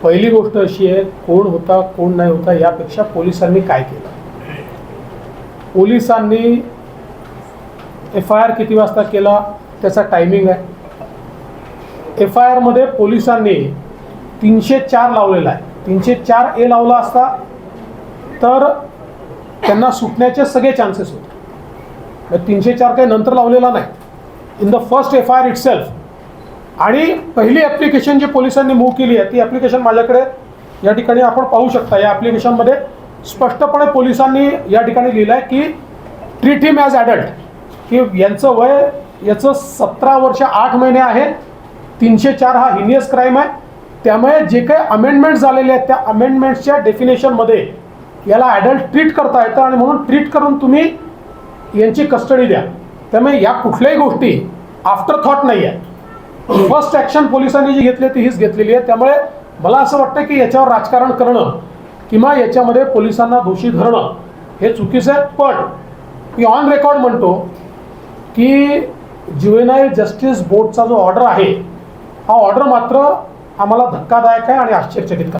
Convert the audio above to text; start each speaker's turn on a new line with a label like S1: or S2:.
S1: पहिली गोष्ट अशी आहे, कोण होता कोण नाही होता यापेक्षा पोलिसांनी काय केलं. पोलिसांनी FIR किती वाजता केला त्याचा टायमिंग आहे. FIR मध्ये पोलिसांनी 304 लावलेला आहे. 304A लावला असता तर त्यांना सुटण्याचे सगळे चान्सेस होते. 304 काही नंतर लावलेला नाही, in the first FIR itself. आणि पहिली ॲप्लिकेशन जी पोलिसांनी मूव्ह केली आहे ती ॲप्लिकेशन माझ्याकडे या ठिकाणी आपण पाहू शकता. या ॲप्लिकेशनमध्ये स्पष्टपणे पोलिसांनी या ठिकाणी लिहिलं आहे की ट्रीट हिम ॲज ॲडल्ट, की यांचं वय याचं 17 वर्ष 8 महिने आहे. 304 हा हिनियस क्राईम आहे. त्यामुळे जे काही अमेंडमेंट्स झालेले आहेत त्या अमेंडमेंट्सच्या डेफिनेशनमध्ये याला ॲडल्ट ट्रीट करता येतं आणि म्हणून ट्रीट करून तुम्ही यांची कस्टडी द्या. त्यामुळे या कुठल्याही गोष्टी आफ्टर थॉट नाही आहे. फर्स्ट ॲक्शन पोलिसांनी जी घेतली ती हीच घेतलेली आहे. त्यामुळे मला असं वाटतं की याच्यावर राजकारण करणं किंवा याच्यामध्ये पोलिसांना दोषी धरणं हे चुकीचं आहे. पण मी ऑन रेकॉर्ड म्हणतो की ज्युव्हेनाईल जस्टिस बोर्डचा जो ऑर्डर आहे हा ऑर्डर मात्र आम्हाला धक्कादायक आहे आणि आश्चर्यचकित करतो.